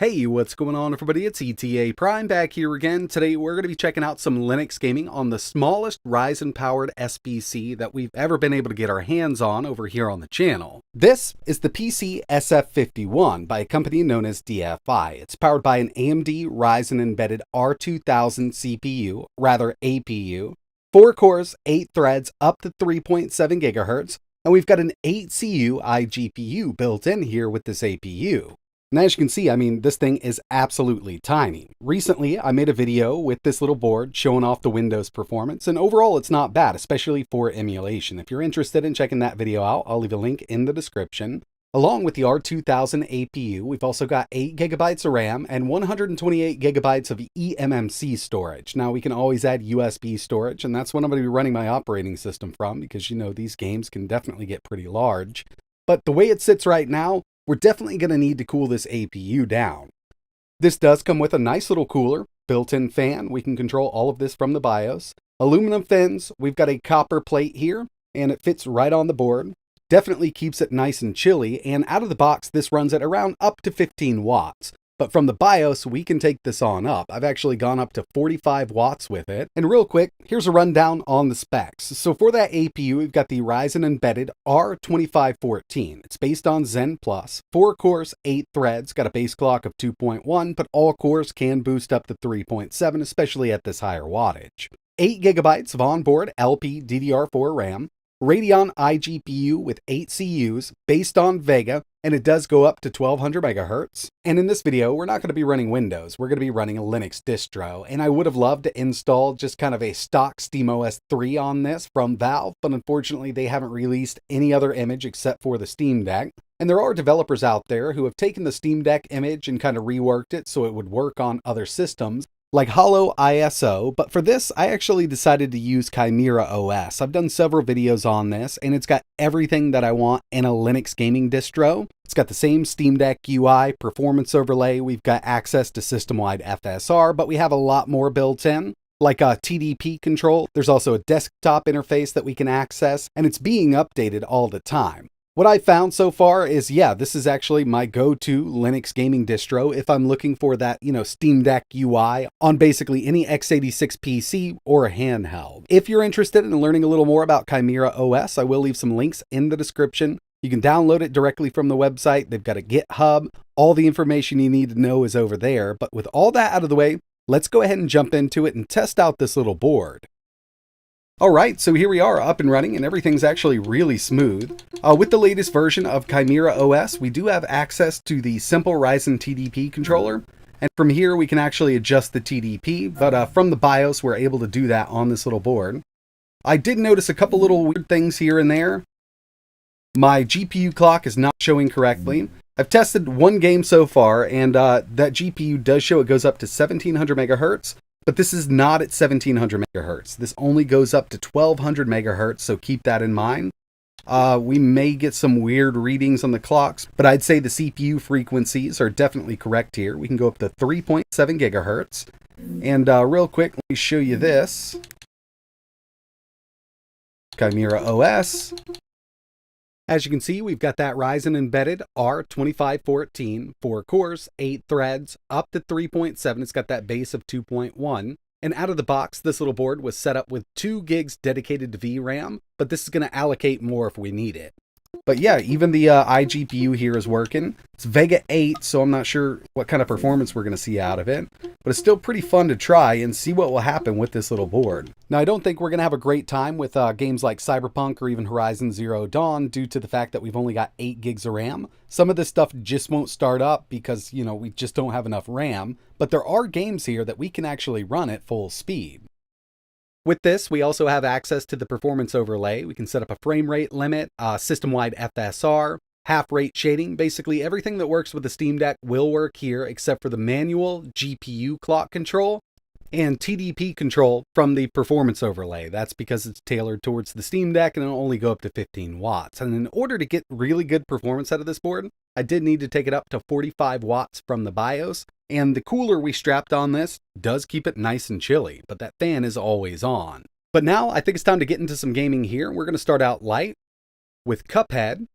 Hey, what's going on everybody? It's ETAPRIME back here again. Today we're going to be checking out some Linux gaming on the smallest Ryzen powered SBC that we've ever been able to get our hands on over here on the channel. This is the PCSF51 by a company known as DFI. It's powered by an AMD Ryzen Embedded R2000 CPU, rather APU, 4 cores, 8 threads, up to 3.7 GHz, and we've got an 8 CU iGPU built in here with this APU. And as you can see, this thing is absolutely tiny. Recently, I made a video with this little board showing off the Windows performance, and overall it's not bad, especially for emulation. If you're interested in checking that video out, I'll leave a link in the description. Along with the R2000 APU, we've also got 8 GB of RAM and 128 GB of eMMC storage. Now, we can always add USB storage, and that's what I'm going to be running my operating system from, because you know these games can definitely get pretty large. But the way it sits right now, we're definitely going to need to cool this APU down. This does come with a nice little cooler, built-in fan. We can control all of this from the BIOS. Aluminum fins, we've got a copper plate here, and it fits right on the board. Definitely keeps it nice and chilly, and out of the box, this runs at around up to 15 watts. But from the BIOS, we can take this on up. I've actually gone up to 45 watts with it. And real quick, here's a rundown on the specs. So for that APU, we've got the Ryzen Embedded R2514. It's based on Zen Plus, 4 cores, 8 threads, got a base clock of 2.1, but all cores can boost up to 3.7, especially at this higher wattage. 8 GB of onboard LPDDR4 RAM, Radeon iGPU with 8 CUs, based on Vega, and it does go up to 1200 MHz. And in this video, we're not going to be running Windows, we're going to be running a Linux distro, and I would have loved to install just kind of a stock SteamOS 3 on this from Valve, but unfortunately they haven't released any other image except for the Steam Deck. And there are developers out there who have taken the Steam Deck image and kind of reworked it so it would work on other systems, like Hollow ISO, but for this, I actually decided to use CZhimera OS. I've done several videos on this, and it's got everything that I want in a Linux gaming distro. It's got the same Steam Deck UI, performance overlay, we've got access to system-wide FSR, but we have a lot more built in, like a TDP control. There's also a desktop interface that we can access, and it's being updated all the time. What I found so far is, this is actually my go-to Linux gaming distro if I'm looking for that, Steam Deck UI on basically any X86 PC or a handheld. If you're interested in learning a little more about CZhimera OS, I will leave some links in the description. You can download it directly from the website. They've got a GitHub. All the information you need to know is over there. But with all that out of the way, let's go ahead and jump into it and test out this little board. Alright, so here we are up and running, and everything's actually really smooth. With the latest version of CZhimera OS, we do have access to the simple Ryzen TDP controller, and from here we can actually adjust the TDP, but from the BIOS we're able to do that on this little board. I did notice a couple little weird things here and there. My GPU clock is not showing correctly. I've tested one game so far, and that GPU does show it goes up to 1700 MHz. But this is not at 1700 MHz. This only goes up to 1200 MHz, so keep that in mind. We may get some weird readings on the clocks, but I'd say the CPU frequencies are definitely correct here. We can go up to 3.7 GHz. And real quick, let me show you this. CZhimera OS. As you can see, we've got that Ryzen Embedded R2514, 4 cores, 8 threads, up to 3.7. It's got that base of 2.1. And out of the box, this little board was set up with 2 gigs dedicated to VRAM, but this is going to allocate more if we need it. But yeah, even the iGPU here is working. It's Vega 8, so I'm not sure what kind of performance we're going to see out of it. But it's still pretty fun to try and see what will happen with this little board. Now, I don't think we're going to have a great time with games like Cyberpunk or even Horizon Zero Dawn due to the fact that we've only got 8 gigs of RAM. Some of this stuff just won't start up because, we just don't have enough RAM. But there are games here that we can actually run at full speed. With this, we also have access to the performance overlay. We can set up a frame rate limit, system-wide FSR, half-rate shading. Basically, everything that works with the Steam Deck will work here except for the manual GPU clock control and TDP control from the performance overlay. That's because it's tailored towards the Steam Deck and it'll only go up to 15 watts. And in order to get really good performance out of this board, I did need to take it up to 45 watts from the BIOS. And the cooler we strapped on this does keep it nice and chilly, but that fan is always on. But now I think it's time to get into some gaming here. We're going to start out light with Cuphead,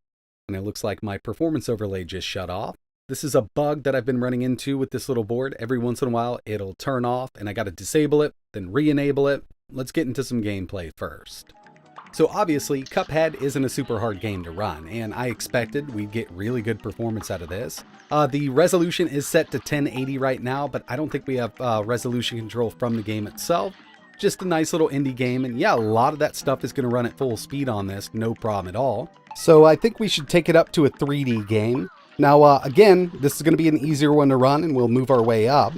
and it looks like my performance overlay just shut off. This is a bug that I've been running into with this little board. Every once in a while, it'll turn off and I got to disable it, then re-enable it. Let's get into some gameplay first. So obviously, Cuphead isn't a super hard game to run, and I expected we'd get really good performance out of this. The resolution is set to 1080 right now, but I don't think we have resolution control from the game itself. Just a nice little indie game, and yeah, a lot of that stuff is going to run at full speed on this, no problem at all. So I think we should take it up to a 3D game. Now, again, this is going to be an easier one to run, and we'll move our way up.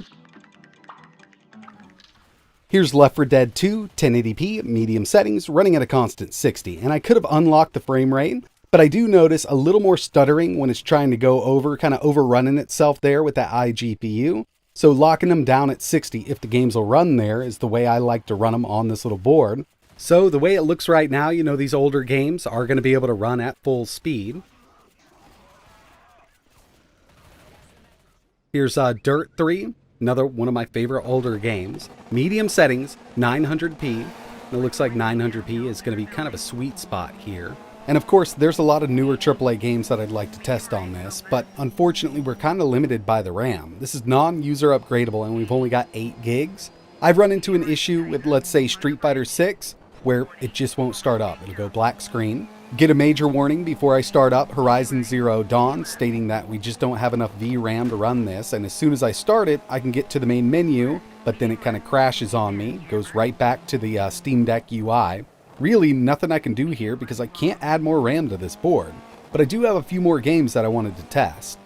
Here's Left 4 Dead 2, 1080p, medium settings, running at a constant 60. And I could have unlocked the frame rate, but I do notice a little more stuttering when it's trying to go over, kind of overrunning itself there with that iGPU. So locking them down at 60, if the games will run there, is the way I like to run them on this little board. So the way it looks right now, you know, these older games are going to be able to run at full speed. Here's Dirt 3. Another one of my favorite older games. Medium settings, 900p. It looks like 900p is going to be kind of a sweet spot here. And of course, there's a lot of newer AAA games that I'd like to test on this, but unfortunately, we're kind of limited by the RAM. This is non-user upgradable, and we've only got 8 gigs. I've run into an issue with, let's say, Street Fighter 6, where it just won't start up. It'll go black screen. Get a major warning before I start up Horizon Zero Dawn, stating that we just don't have enough VRAM to run this, and as soon as I start it, I can get to the main menu, but then it kind of crashes on me, goes right back to the Steam Deck UI. Really nothing I can do here because I can't add more RAM to this board, but I do have a few more games that I wanted to test.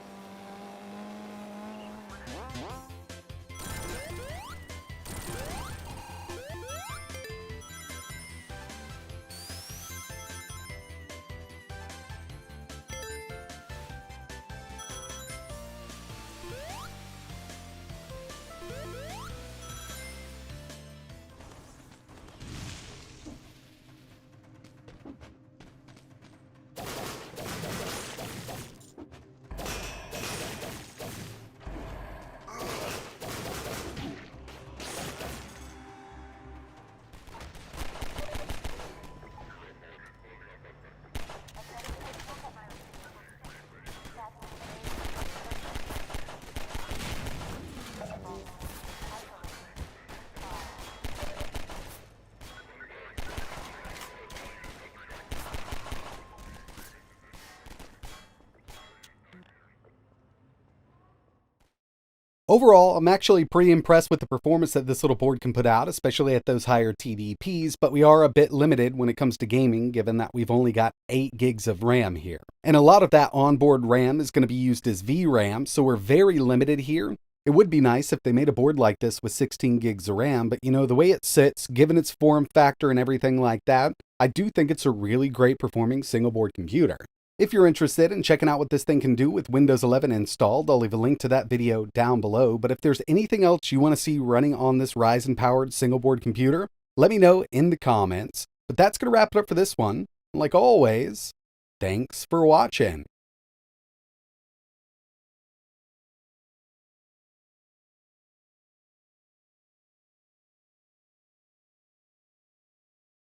Overall, I'm actually pretty impressed with the performance that this little board can put out, especially at those higher TDPs, but we are a bit limited when it comes to gaming, given that we've only got 8 gigs of RAM here. And a lot of that onboard RAM is going to be used as VRAM, so we're very limited here. It would be nice if they made a board like this with 16 gigs of RAM, but you know, the way it sits, given its form factor and everything like that, I do think it's a really great performing single board computer. If you're interested in checking out what this thing can do with Windows 11 installed, I'll leave a link to that video down below. But if there's anything else you want to see running on this Ryzen powered single board computer, let me know in the comments. But that's going to wrap it up for this one. Like always, thanks for watching.